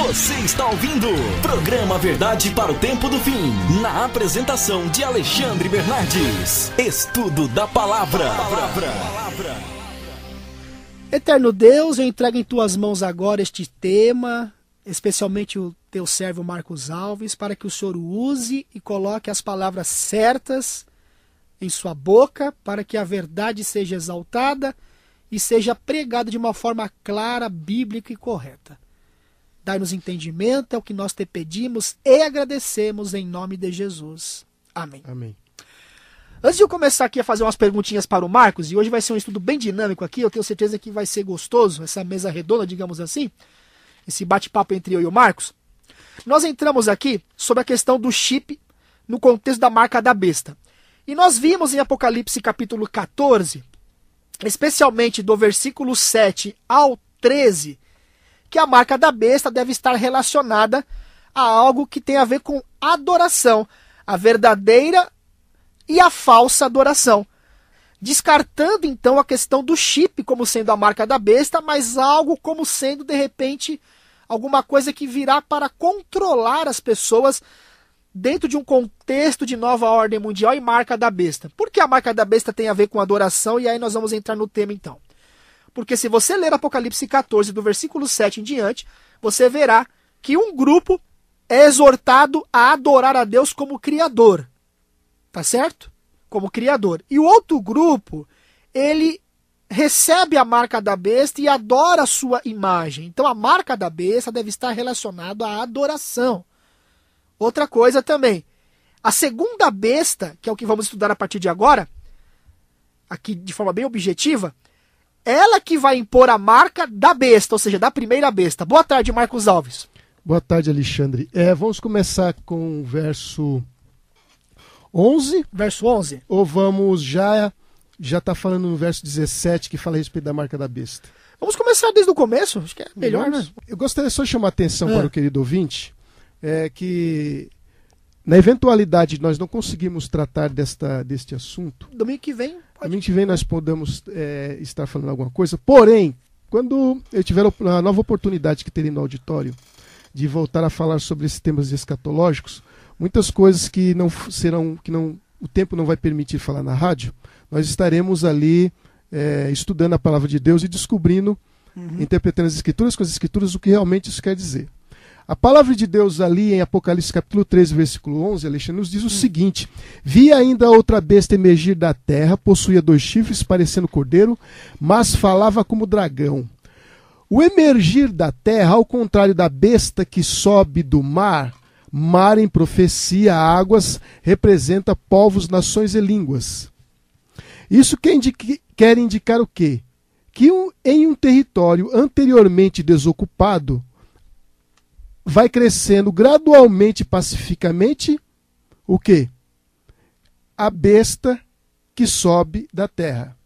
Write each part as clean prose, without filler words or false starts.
Você está ouvindo Programa Verdade para o Tempo do Fim, na apresentação de Alexandre Bernardes. Estudo da Palavra. Eterno Deus, eu entrego em tuas mãos agora este tema, especialmente o teu servo Marcos Alves, para que o Senhor o use e coloque as palavras certas em sua boca, para que a verdade seja exaltada e seja pregada de uma forma clara, bíblica e correta. Dai-nos entendimento, é o que nós te pedimos e agradecemos em nome de Jesus. Amém. Amém. Antes de eu começar aqui a fazer umas perguntinhas para o Marcos, e hoje vai ser um estudo bem dinâmico aqui, eu tenho certeza que vai ser gostoso, essa mesa redonda, digamos assim, esse bate-papo entre eu e o Marcos. Nós entramos aqui sobre a questão do chip no contexto da marca da besta. E nós vimos em Apocalipse capítulo 14, especialmente do versículo 7 ao 13, que a marca da besta deve estar relacionada a algo que tem a ver com adoração, a verdadeira e a falsa adoração. Descartando então a questão do chip como sendo a marca da besta, mas algo como sendo de repente alguma coisa que virá para controlar as pessoas dentro de um contexto de nova ordem mundial e marca da besta. Por que a marca da besta tem a ver com adoração? E aí nós vamos entrar no tema então. Porque se você ler Apocalipse 14, do versículo 7 em diante, você verá que um grupo é exortado a adorar a Deus como Criador. Tá certo? Como Criador. E o outro grupo, ele recebe a marca da besta e adora a sua imagem. Então a marca da besta deve estar relacionada à adoração. Outra coisa também, a segunda besta, que é o que vamos estudar a partir de agora, aqui de forma bem objetiva, ela que vai impor a marca da besta, ou seja, da primeira besta. Boa tarde, Marcos Alves. Boa tarde, Alexandre. Vamos começar com o verso 11. Verso 11. Ou vamos já está falando no verso 17, que fala a respeito da marca da besta? Vamos começar desde o começo, acho que é melhor, né? Eu gostaria só de chamar a atenção para o querido ouvinte, que na eventualidade nós não conseguimos tratar deste assunto, domingo que vem nós podemos estar falando alguma coisa, porém, quando eu tiver a nova oportunidade que terei no auditório de voltar a falar sobre esses temas escatológicos, muitas coisas que o tempo não vai permitir falar na rádio, nós estaremos ali estudando a palavra de Deus e descobrindo, interpretando as escrituras com as escrituras, o que realmente isso quer dizer. A palavra de Deus ali em Apocalipse capítulo 13, versículo 11, Alexandre, nos diz o seguinte: vi ainda outra besta emergir da terra, possuía 2 chifres, parecendo cordeiro, mas falava como dragão. O emergir da terra, ao contrário da besta que sobe do mar em profecia, águas, representa povos, nações e línguas. Isso quer indicar o quê? Que em um território anteriormente desocupado, vai crescendo gradualmente, pacificamente, o quê? A besta que sobe da terra.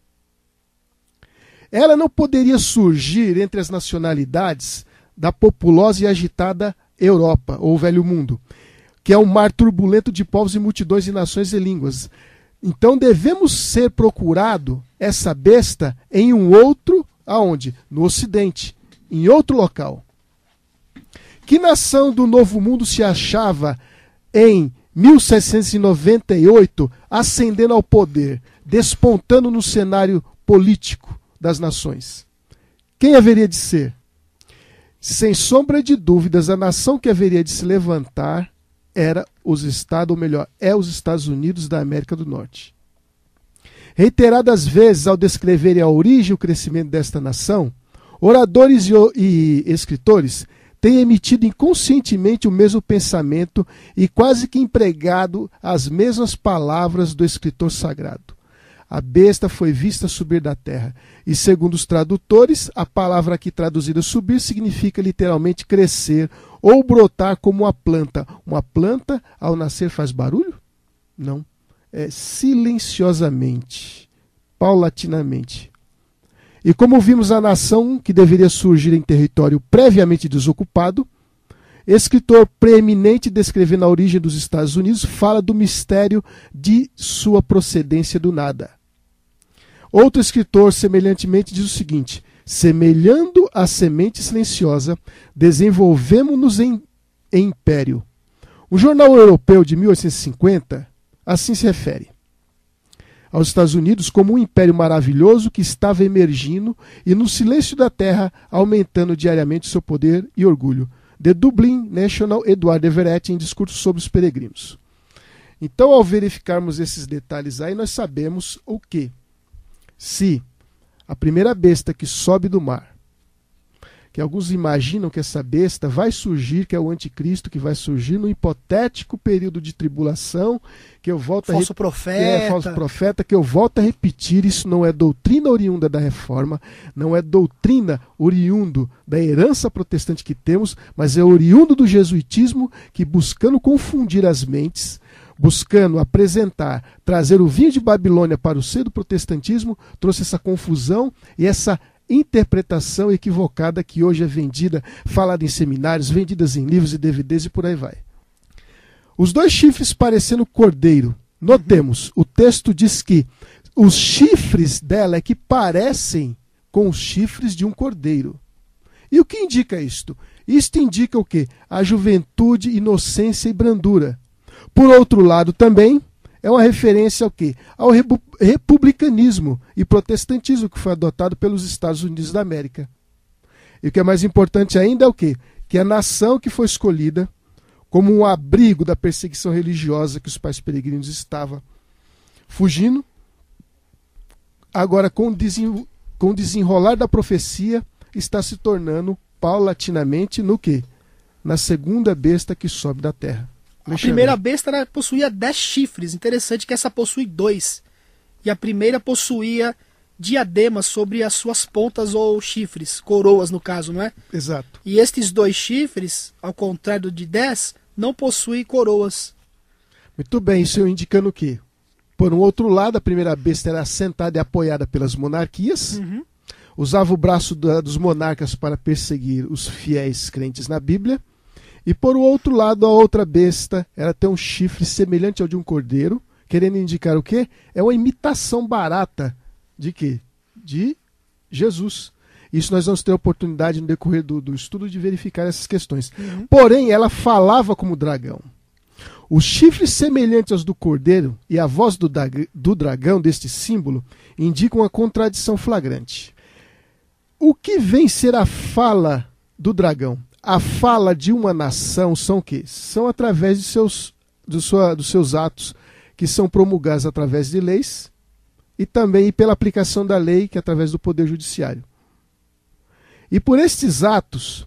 Ela não poderia surgir entre as nacionalidades da populosa e agitada Europa, ou Velho Mundo, que é um mar turbulento de povos e multidões e nações e línguas. Então devemos ser procurado essa besta em um outro, aonde? No Ocidente, em outro local. Que nação do Novo Mundo se achava em 1798 ascendendo ao poder, despontando no cenário político das nações? Quem haveria de ser? Sem sombra de dúvidas, a nação que haveria de se levantar era os Estados Unidos da América do Norte. Reiteradas vezes, ao descreverem a origem e o crescimento desta nação, oradores e escritores têm emitido inconscientemente o mesmo pensamento e quase que empregado as mesmas palavras do escritor sagrado. A besta foi vista subir da terra. E segundo os tradutores, a palavra aqui traduzida subir significa literalmente crescer ou brotar como uma planta. Uma planta, ao nascer, faz barulho? Não. É silenciosamente, paulatinamente. E como vimos a nação que deveria surgir em território previamente desocupado, escritor preeminente descrevendo a origem dos Estados Unidos fala do mistério de sua procedência do nada. Outro escritor, semelhantemente, diz o seguinte: semelhando a semente silenciosa, desenvolvemos-nos em império. O jornal europeu de 1850 assim se refere aos Estados Unidos como um império maravilhoso que estava emergindo e no silêncio da terra aumentando diariamente seu poder e orgulho. The Dublin National, Edward Everett, em discurso sobre os peregrinos. Então, ao verificarmos esses detalhes aí, nós sabemos o quê? Se a primeira besta que sobe do mar, que alguns imaginam que essa besta vai surgir, que é o anticristo, que vai surgir no hipotético período de tribulação, que eu volto falso profeta. Falso profeta, que eu volto a repetir, isso não é doutrina oriunda da reforma, não é doutrina oriundo da herança protestante que temos, mas é oriundo do jesuitismo, que buscando confundir as mentes, buscando apresentar, trazer o vinho de Babilônia para o seio do protestantismo, trouxe essa confusão e essa interpretação equivocada que hoje é vendida, falada em seminários, vendidas em livros e DVDs e por aí vai. Os dois chifres parecendo cordeiro. Notemos, o texto diz que os chifres dela é que parecem com os chifres de um cordeiro. E o que indica isto? Isto indica o quê? A juventude, inocência e brandura. Por outro lado também, é uma referência ao quê? Ao republicanismo e protestantismo que foi adotado pelos Estados Unidos da América. E o que é mais importante ainda é o quê? Que a nação que foi escolhida como um abrigo da perseguição religiosa que os pais peregrinos estavam fugindo, agora com o desenrolar da profecia, está se tornando paulatinamente no quê? Na segunda besta que sobe da terra. A primeira besta possuía 10 chifres. Interessante que essa possui 2. E a primeira possuía diademas sobre as suas pontas ou chifres, coroas no caso, não é? Exato. E estes 2 chifres, ao contrário do de 10, não possuem coroas. Muito bem, isso indicando o quê? Por um outro lado, a primeira besta era assentada e apoiada pelas monarquias, usava o braço dos monarcas para perseguir os fiéis crentes na Bíblia. E por outro lado, a outra besta, ela tem um chifre semelhante ao de um cordeiro, querendo indicar o quê? É uma imitação barata de quê? De Jesus. Isso nós vamos ter a oportunidade no decorrer do estudo de verificar essas questões. Porém, ela falava como dragão. Os chifres semelhantes aos do cordeiro e a voz do dragão, deste símbolo, indicam uma contradição flagrante. O que vem ser a fala do dragão? A fala de uma nação são o quê? São através dos seus atos, que são promulgados através de leis, e também pela aplicação da lei, que é através do poder judiciário. E por estes atos,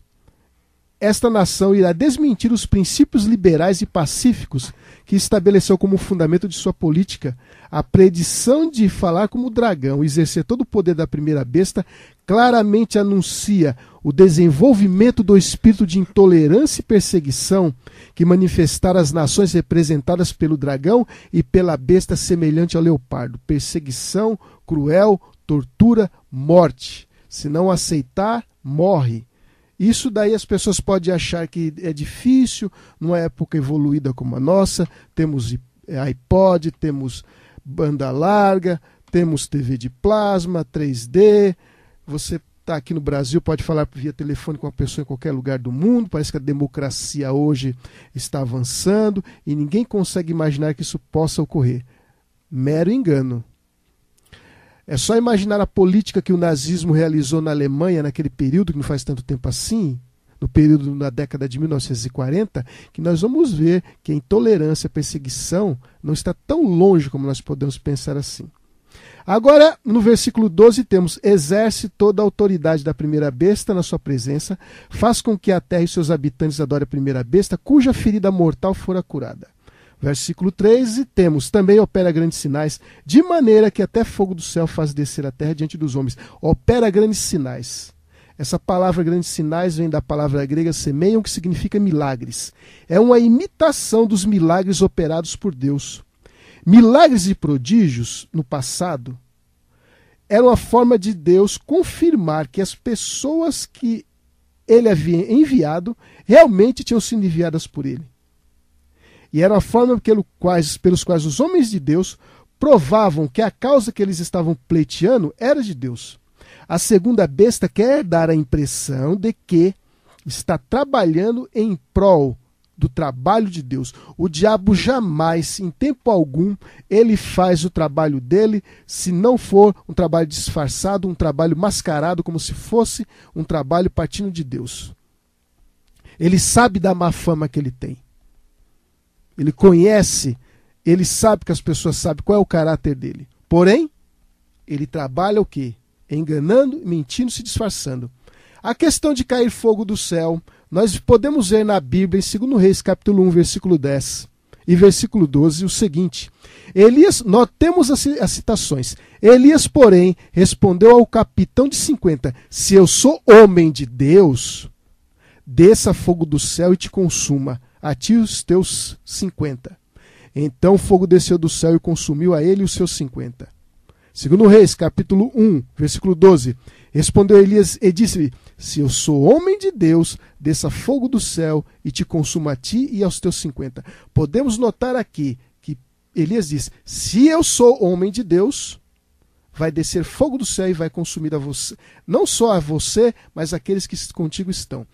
esta nação irá desmentir os princípios liberais e pacíficos que estabeleceu como fundamento de sua política. A predição de falar como dragão e exercer todo o poder da primeira besta claramente anuncia o desenvolvimento do espírito de intolerância e perseguição que manifestaram as nações representadas pelo dragão e pela besta semelhante ao leopardo. Perseguição, cruel, tortura, morte. Se não aceitar, morre. Isso daí as pessoas podem achar que é difícil, numa época evoluída como a nossa, temos iPod, temos banda larga, temos TV de plasma, 3D, você está aqui no Brasil, pode falar via telefone com uma pessoa em qualquer lugar do mundo, parece que a democracia hoje está avançando e ninguém consegue imaginar que isso possa ocorrer. Mero engano. É só imaginar a política que o nazismo realizou na Alemanha naquele período, que não faz tanto tempo assim, no período da década de 1940, que nós vamos ver que a intolerância, a perseguição não está tão longe como nós podemos pensar assim. Agora, no versículo 12, temos: exerce toda a autoridade da primeira besta na sua presença, faz com que a terra e seus habitantes adorem a primeira besta, cuja ferida mortal fora curada. Versículo 13, temos: também opera grandes sinais, de maneira que até fogo do céu faz descer a terra diante dos homens. Opera grandes sinais. Essa palavra grandes sinais vem da palavra grega semeion, que significa milagres. É uma imitação dos milagres operados por Deus. Milagres e prodígios, no passado, era uma forma de Deus confirmar que as pessoas que ele havia enviado realmente tinham sido enviadas por ele. E era uma forma pelos quais os homens de Deus provavam que a causa que eles estavam pleiteando era de Deus. A segunda besta quer dar a impressão de que está trabalhando em prol do trabalho de Deus. O diabo jamais, em tempo algum, ele faz o trabalho dele, se não for um trabalho disfarçado, um trabalho mascarado, como se fosse um trabalho partindo de Deus. Ele sabe da má fama que ele tem. Ele conhece, ele sabe que as pessoas sabem qual é o caráter dele. Porém, ele trabalha o quê? Enganando, mentindo, se disfarçando. A questão de cair fogo do céu, nós podemos ver na Bíblia, em 2 Reis, capítulo 1, versículo 10 e versículo 12, o seguinte. Elias, nós temos as citações. Elias, porém, respondeu ao capitão de 50, se eu sou homem de Deus, desça fogo do céu e te consuma, a ti os teus 50. Então o fogo desceu do céu e consumiu a ele e os seus 50. 2 Reis, capítulo 1, versículo 12. Respondeu Elias e disse-lhe, se eu sou homem de Deus, desça fogo do céu e te consuma a ti e aos teus 50. Podemos notar aqui que Elias diz, se eu sou homem de Deus, vai descer fogo do céu e vai consumir a você. Não só a você, mas aqueles que contigo estão.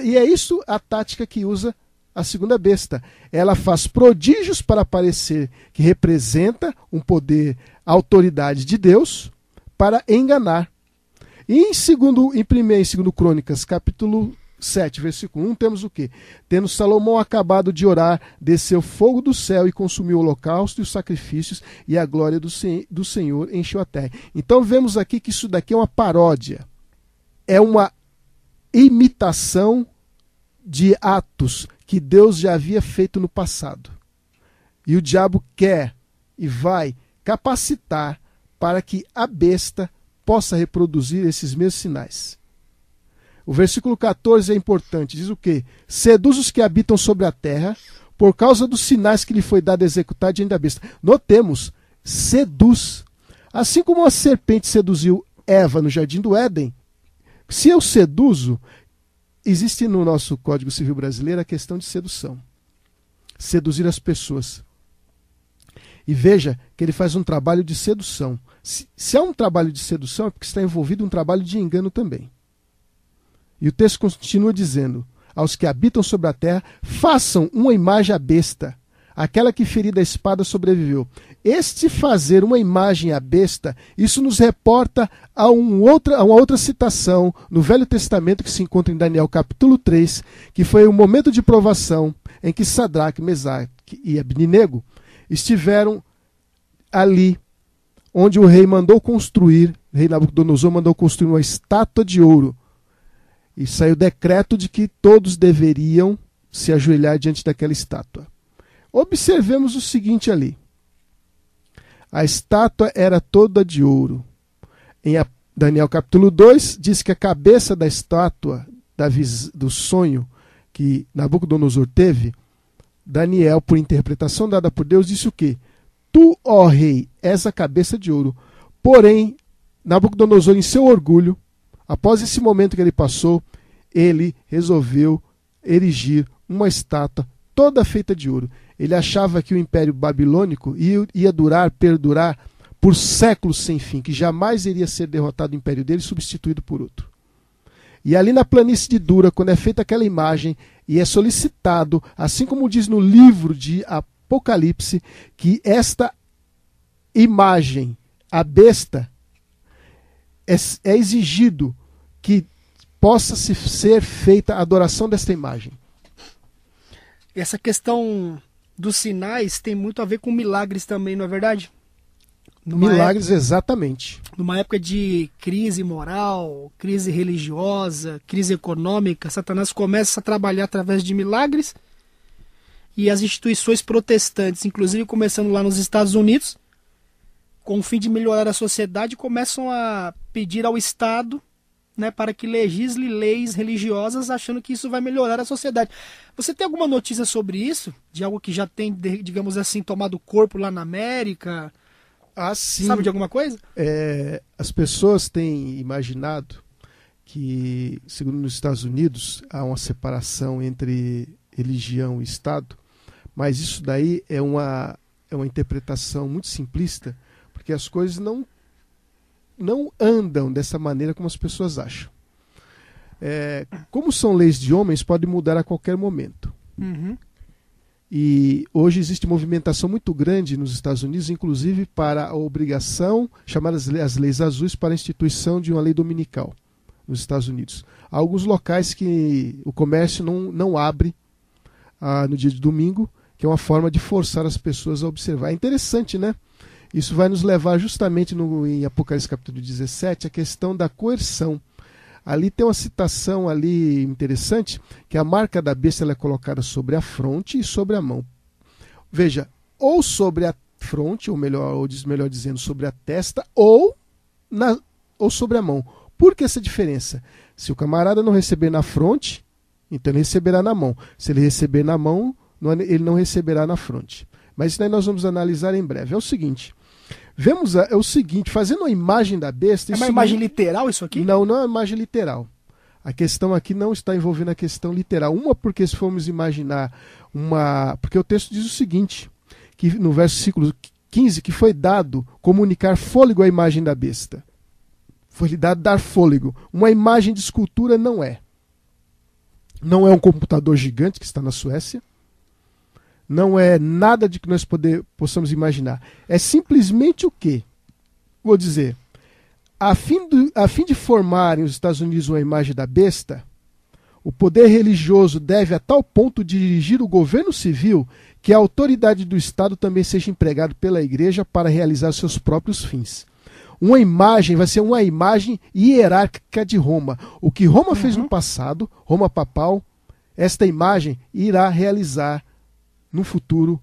E é isso a tática que usa a segunda besta. Ela faz prodígios para parecer que representa um poder, a autoridade de Deus, para enganar. E em 2 Crônicas, capítulo 7, versículo 1, temos o quê? Tendo Salomão acabado de orar, desceu fogo do céu e consumiu o holocausto e os sacrifícios, e a glória do Senhor encheu a terra. Então vemos aqui que isso daqui é uma paródia. É uma imitação de atos que Deus já havia feito no passado. E o diabo quer e vai capacitar para que a besta possa reproduzir esses mesmos sinais. O versículo 14 é importante, diz o quê? Seduz os que habitam sobre a terra, por causa dos sinais que lhe foi dado a executar diante da besta. Notemos, seduz. Assim como a serpente seduziu Eva no jardim do Éden, se eu seduzo, existe no nosso Código Civil brasileiro a questão de sedução. Seduzir as pessoas. E veja que ele faz um trabalho de sedução. Se há um trabalho de sedução, é porque está envolvido um trabalho de engano também. E o texto continua dizendo, aos que habitam sobre a terra, façam uma imagem à besta, aquela que ferida a espada sobreviveu. Este fazer uma imagem à besta, isso nos reporta a uma outra citação no Velho Testamento que se encontra em Daniel capítulo 3, que foi o momento de provação em que Sadraque, Mesaque e Abninego estiveram ali, onde o rei Nabucodonosor mandou construir uma estátua de ouro. E saiu decreto de que todos deveriam se ajoelhar diante daquela estátua. Observemos o seguinte ali. A estátua era toda de ouro. Em Daniel capítulo 2, diz que a cabeça da estátua, do sonho que Nabucodonosor teve, Daniel, por interpretação dada por Deus, disse o quê? Tu, ó rei, és a cabeça de ouro. Porém, Nabucodonosor, em seu orgulho, após esse momento que ele passou, ele resolveu erigir uma estátua toda feita de ouro. Ele achava que o Império Babilônico ia perdurar por séculos sem fim, que jamais iria ser derrotado o império dele e substituído por outro. E ali na planície de Dura, quando é feita aquela imagem, e é solicitado, assim como diz no livro de Apocalipse, que esta imagem, a besta, é exigido que possa ser feita a adoração desta imagem. Essa questão dos sinais tem muito a ver com milagres também, não é verdade? Milagres, exatamente. Numa época de crise moral, crise religiosa, crise econômica, Satanás começa a trabalhar através de milagres, e as instituições protestantes, inclusive começando lá nos Estados Unidos, com o fim de melhorar a sociedade, começam a pedir ao Estado, né, para que legisle leis religiosas, achando que isso vai melhorar a sociedade. Você tem alguma notícia sobre isso? De algo que já tem, digamos assim, tomado corpo lá na América? Sim. Sabe de alguma coisa? As pessoas têm imaginado que, segundo nos Estados Unidos, há uma separação entre religião e Estado, mas isso daí é uma interpretação muito simplista, porque as coisas não andam dessa maneira como as pessoas acham. Como são leis de homens, pode mudar a qualquer momento. Uhum. E hoje existe movimentação muito grande nos Estados Unidos, inclusive para a obrigação, chamadas as leis azuis, para a instituição de uma lei dominical nos Estados Unidos. Há alguns locais que o comércio não abre no dia de domingo, que é uma forma de forçar as pessoas a observar. É interessante, né? Isso vai nos levar justamente em Apocalipse capítulo 17, a questão da coerção. Ali tem uma citação ali interessante, que a marca da besta ela é colocada sobre a fronte e sobre a mão. Veja, ou sobre a fronte, ou melhor dizendo, sobre a testa, ou sobre a mão. Por que essa diferença? Se o camarada não receber na fronte, então ele receberá na mão. Se ele receber na mão, ele não receberá na fronte. Mas isso daí nós vamos analisar em breve. É o seguinte... fazendo a imagem da besta... É uma imagem literal isso aqui? Não é uma imagem literal. A questão aqui não está envolvendo a questão literal. Porque se formos imaginar porque o texto diz o seguinte, que no versículo 15, que foi dado comunicar fôlego à imagem da besta. Foi-lhe dado dar fôlego. Uma imagem de escultura não é. Não é um computador gigante que está na Suécia. Não é nada de que nós possamos imaginar. É simplesmente o quê? Vou dizer, a fim de formarem os Estados Unidos uma imagem da besta, o poder religioso deve a tal ponto dirigir o governo civil que a autoridade do Estado também seja empregada pela igreja para realizar seus próprios fins. Uma imagem vai ser uma imagem hierárquica de Roma. O que Roma fez no passado, Roma papal, esta imagem irá realizar no futuro,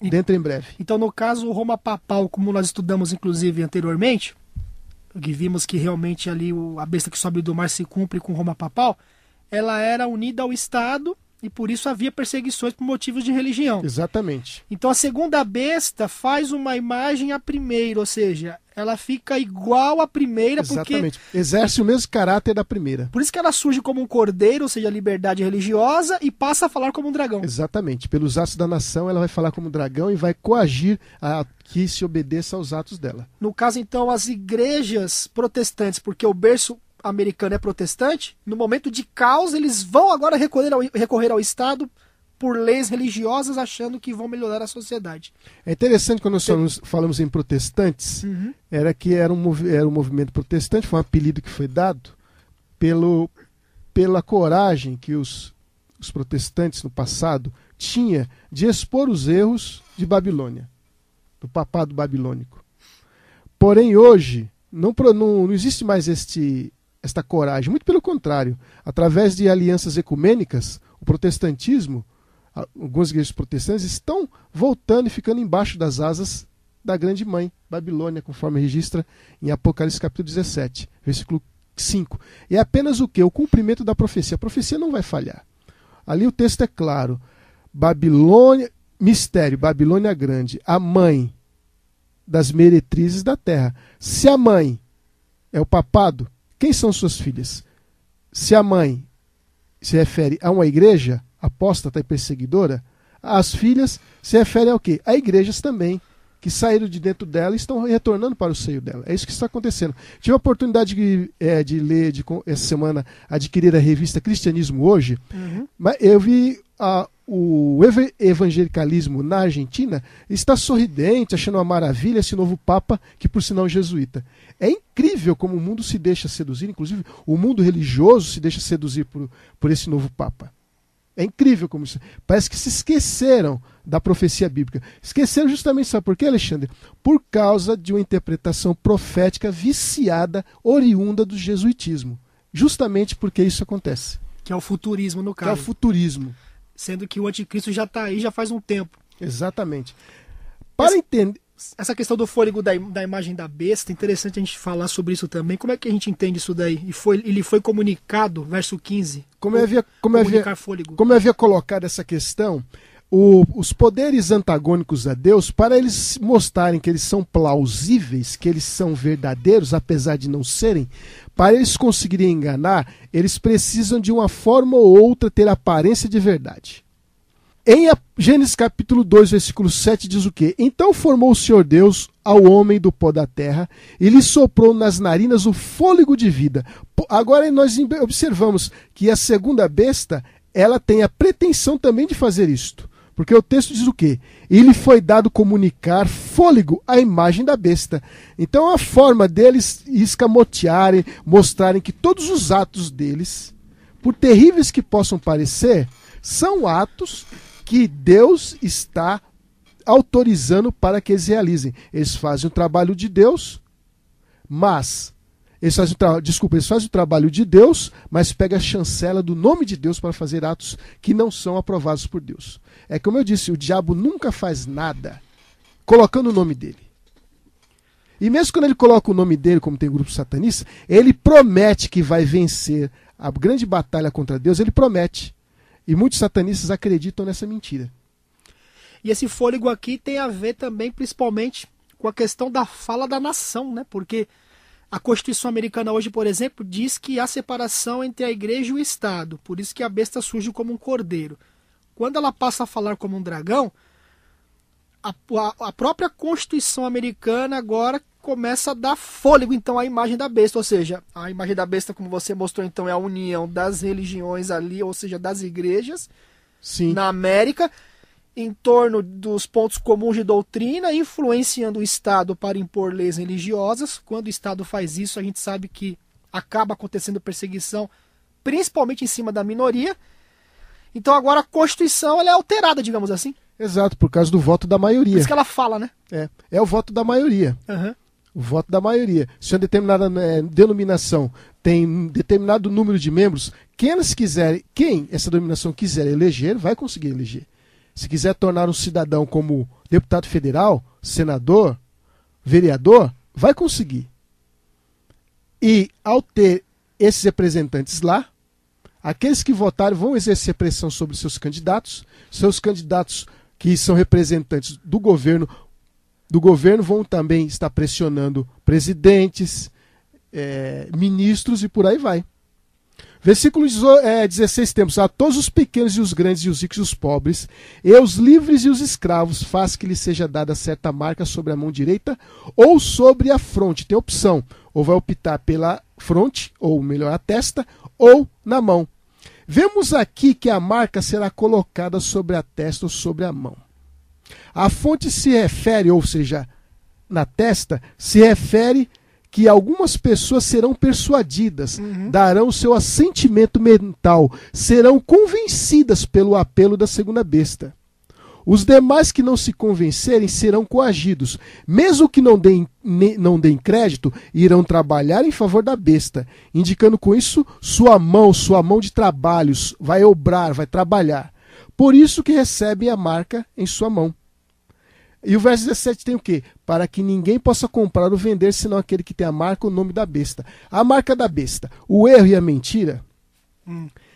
dentro em breve. Então, no caso, o Roma papal, como nós estudamos, inclusive, anteriormente, que vimos que realmente ali a besta que sobe do mar se cumpre com Roma papal, ela era unida ao Estado e por isso havia perseguições por motivos de religião. Exatamente. Então, a segunda besta faz uma imagem à primeira, ou seja, ela fica igual à primeira. Exatamente. Porque exerce o mesmo caráter da primeira. Por isso que ela surge como um cordeiro, ou seja, liberdade religiosa, e passa a falar como um dragão. Exatamente. Pelos atos da nação, ela vai falar como dragão e vai coagir a que se obedeça aos atos dela. No caso, então, as igrejas protestantes, porque o berço americano é protestante, no momento de caos, eles vão agora recorrer ao Estado por leis religiosas, achando que vão melhorar a sociedade. É interessante quando nós falamos em protestantes, era um movimento protestante, foi um apelido que foi dado pela coragem que os protestantes no passado tinham de expor os erros de Babilônia, do papado babilônico. Porém, hoje, não existe mais esta coragem, muito pelo contrário. Através de alianças ecumênicas, o protestantismo, algumas igrejas protestantes estão voltando e ficando embaixo das asas da grande mãe, Babilônia, conforme registra em Apocalipse capítulo 17, versículo 5. E é apenas o quê? O cumprimento da profecia. A profecia não vai falhar. Ali o texto é claro. Babilônia, mistério, Babilônia grande, a mãe das meretrizes da terra. Se a mãe é o papado, quem são suas filhas? Se a mãe se refere a uma igreja apóstata e perseguidora, as filhas se referem ao quê? A igrejas também, que saíram de dentro dela e estão retornando para o seio dela. É isso que está acontecendo. Tive a oportunidade de ler, essa semana, adquirir a revista Cristianismo Hoje, mas eu vi o evangelicalismo na Argentina está sorridente, achando uma maravilha esse novo Papa, que por sinal é jesuíta. É incrível como o mundo se deixa seduzir, inclusive o mundo religioso se deixa seduzir por esse novo Papa. É incrível como isso. Parece que se esqueceram da profecia bíblica. Esqueceram justamente, sabe por quê, Alexandre? Por causa de uma interpretação profética viciada, oriunda do jesuitismo. Justamente porque isso acontece. Que é o futurismo, no caso. Que é o futurismo. Sendo que o anticristo já está aí, já faz um tempo. Exatamente. Para entender... Essa questão do fôlego da imagem da besta, interessante a gente falar sobre isso também. Como é que a gente entende isso daí? Ele foi comunicado, verso 15. Como eu havia colocado essa questão, os poderes antagônicos a Deus, para eles mostrarem que eles são plausíveis, que eles são verdadeiros, apesar de não serem, para eles conseguirem enganar, eles precisam de uma forma ou outra ter aparência de verdade. Gênesis capítulo 2, versículo 7 diz o quê? Então formou o Senhor Deus ao homem do pó da terra e lhe soprou nas narinas o fôlego de vida. Agora nós observamos que a segunda besta, ela tem a pretensão também de fazer isto. Porque o texto diz o quê? E lhe foi dado comunicar fôlego à imagem da besta. Então a forma deles escamotearem, mostrarem que todos os atos deles, por terríveis que possam parecer, são atos que Deus está autorizando para que eles realizem. Eles fazem o trabalho de Deus, mas eles fazem o trabalho de Deus, mas pega a chancela do nome de Deus para fazer atos que não são aprovados por Deus. É como eu disse, o diabo nunca faz nada colocando o nome dele. E mesmo quando ele coloca o nome dele, como tem grupo satanista, ele promete que vai vencer a grande batalha contra Deus, ele promete. E muitos satanistas acreditam nessa mentira. E esse fôlego aqui tem a ver também, principalmente, com a questão da fala da nação, né? Porque a Constituição americana hoje, por exemplo, diz que há separação entre a igreja e o Estado. Por isso que a besta surge como um cordeiro. Quando ela passa a falar como um dragão, a própria Constituição americana agora começa a dar fôlego, então, à imagem da besta. Ou seja, a imagem da besta, como você mostrou, então, é a união das religiões ali, ou seja, das igrejas. Sim. Na América, em torno dos pontos comuns de doutrina, influenciando o Estado para impor leis religiosas. Quando o Estado faz isso, a gente sabe que acaba acontecendo perseguição, principalmente em cima da minoria. Então agora a Constituição ela é alterada, digamos assim. Exato, por causa do voto da maioria. Por isso que ela fala, né? É o voto da maioria. Uhum. O voto da maioria. Se uma determinada denominação tem determinado número de membros, quem essa denominação quiser eleger, vai conseguir eleger. Se quiser tornar um cidadão como deputado federal, senador, vereador, vai conseguir. E ao ter esses representantes lá, aqueles que votaram vão exercer pressão sobre seus candidatos que são representantes do governo vão também estar pressionando presidentes, ministros e por aí vai. Versículo 16 temos: a todos os pequenos e os grandes e os ricos e os pobres, e os livres e os escravos, faz que lhe seja dada certa marca sobre a mão direita ou sobre a fronte. Tem opção, ou vai optar pela fronte, ou melhor, a testa, ou na mão. Vemos aqui que a marca será colocada sobre a testa ou sobre a mão. A fonte se refere, ou seja, na testa, se refere que algumas pessoas serão persuadidas, darão seu assentimento mental, serão convencidas pelo apelo da segunda besta. Os demais que não se convencerem serão coagidos, mesmo que não deem crédito, irão trabalhar em favor da besta, indicando com isso sua mão de trabalhos, vai obrar, vai trabalhar. Por isso que recebem a marca em sua mão. E o verso 17 tem o quê? Para que ninguém possa comprar ou vender, senão aquele que tem a marca, o nome da besta. A marca da besta, o erro e a mentira,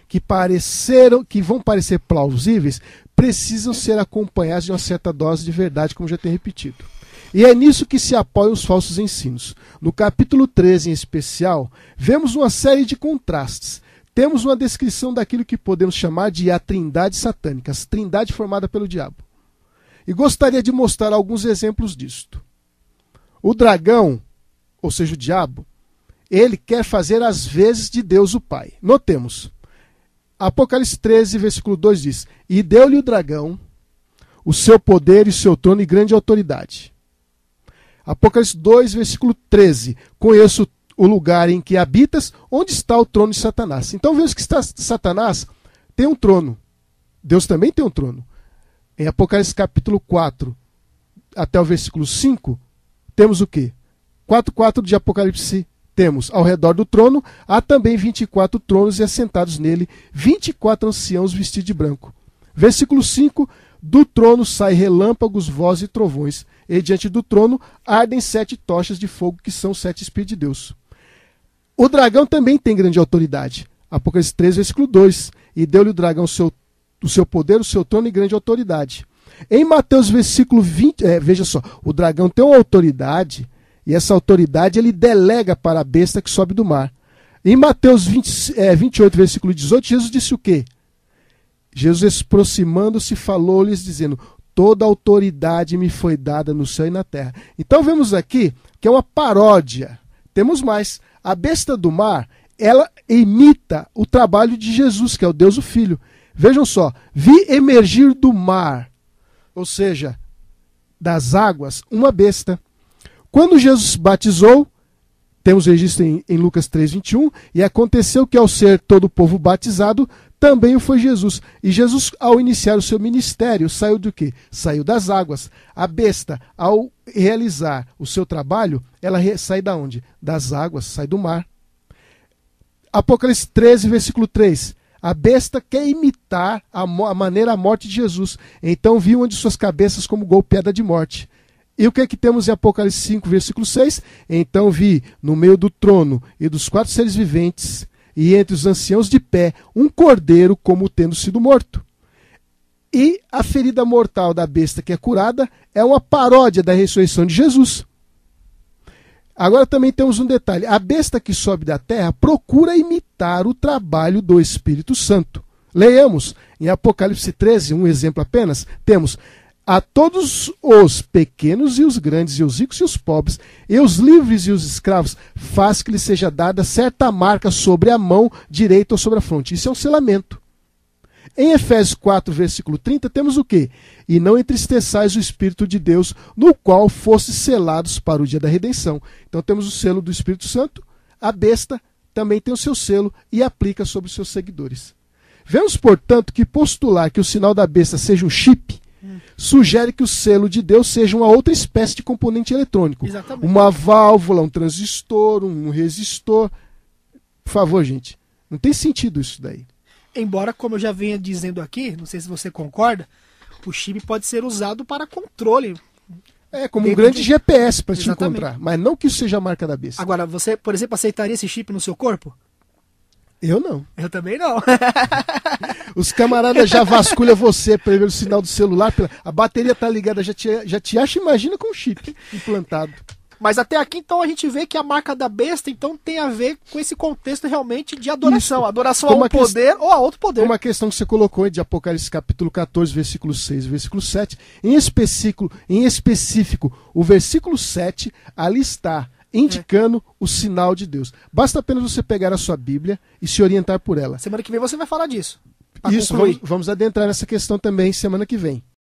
que vão parecer plausíveis, precisam ser acompanhados de uma certa dose de verdade, como já tenho repetido. E é nisso que se apoiam os falsos ensinos. No capítulo 13, em especial, vemos uma série de contrastes. Temos uma descrição daquilo que podemos chamar de a trindade satânica, a trindade formada pelo diabo. E gostaria de mostrar alguns exemplos disto. O dragão, ou seja, o diabo, ele quer fazer as vezes de Deus o Pai. Notemos, Apocalipse 13, versículo 2 diz: e deu-lhe o dragão o seu poder e o seu trono e grande autoridade. Apocalipse 2, versículo 13: conheço o lugar em que habitas, onde está o trono de Satanás. Então vemos que Satanás tem um trono. Deus também tem um trono. Em Apocalipse capítulo 4, até o versículo 5, temos o quê? 4:4 de Apocalipse, temos ao redor do trono, há também 24 tronos e assentados nele, 24 anciãos vestidos de branco. Versículo 5, do trono saem relâmpagos, vozes e trovões, e diante do trono ardem 7 tochas de fogo, que são 7 Espíritos de Deus. O dragão também tem grande autoridade. Apocalipse 3, versículo 2, e deu-lhe o dragão o seu poder, o seu trono e grande autoridade. Em Mateus versículo 20, veja só, o dragão tem uma autoridade, e essa autoridade ele delega para a besta que sobe do mar. Em Mateus 28, versículo 18, Jesus disse o quê? Jesus, aproximando-se, falou-lhes, dizendo: toda autoridade me foi dada no céu e na terra. Então vemos aqui que é uma paródia. Temos mais. A besta do mar, ela imita o trabalho de Jesus, que é o Deus o Filho. Vejam só, vi emergir do mar, ou seja, das águas, uma besta. Quando Jesus batizou, temos registro em Lucas 3:21, e aconteceu que ao ser todo o povo batizado, também o foi Jesus. E Jesus, ao iniciar o seu ministério, saiu do quê? Saiu das águas. A besta, ao realizar o seu trabalho, ela sai da onde? Das águas, sai do mar. Apocalipse 13, versículo 3. A besta quer imitar a maneira a morte de Jesus. Então viu uma de suas cabeças como golpeada de morte. E o que é que temos em Apocalipse 5, versículo 6? Então vi no meio do trono e dos 4 seres viventes, e entre os anciãos de pé, um cordeiro como tendo sido morto. E a ferida mortal da besta que é curada é uma paródia da ressurreição de Jesus. Agora também temos um detalhe. A besta que sobe da terra procura imitar o trabalho do Espírito Santo. Leiamos em Apocalipse 13, um exemplo apenas. Temos: a todos os pequenos e os grandes, e os ricos e os pobres, e os livres e os escravos, faz que lhes seja dada certa marca sobre a mão direita ou sobre a fronte. Isso é um selamento. Em Efésios 4, versículo 30, temos o quê? E não entristeçais o Espírito de Deus, no qual fostes selados para o dia da redenção. Então temos o selo do Espírito Santo. A besta também tem o seu selo e aplica sobre os seus seguidores. Vemos, portanto, que postular que o sinal da besta seja um chip sugere que o selo de Deus seja uma outra espécie de componente eletrônico. Exatamente. Uma válvula, um transistor, um resistor. Por favor, gente, não tem sentido isso daí. Embora, como eu já venha dizendo aqui, não sei se você concorda, o chip pode ser usado para controle. É como um grande GPS para te Exatamente. encontrar, mas não que isso seja a marca da besta. Agora, você, por exemplo, aceitaria esse chip no seu corpo? Eu não. Eu também não. Os camaradas já vasculham você pelo sinal do celular, a bateria tá ligada, já te acha, imagina com um chip implantado. Mas até aqui, então, a gente vê que a marca da besta, então, tem a ver com esse contexto realmente de adoração. Isso. Adoração a um poder ou a outro poder. Uma questão que você colocou aí de Apocalipse capítulo 14, versículo 6 e versículo 7. Em específico, o versículo 7, ali está indicando o sinal de Deus. Basta apenas você pegar a sua Bíblia e se orientar por ela. Semana que vem você vai falar disso. Isso, vamos adentrar nessa questão também semana que vem.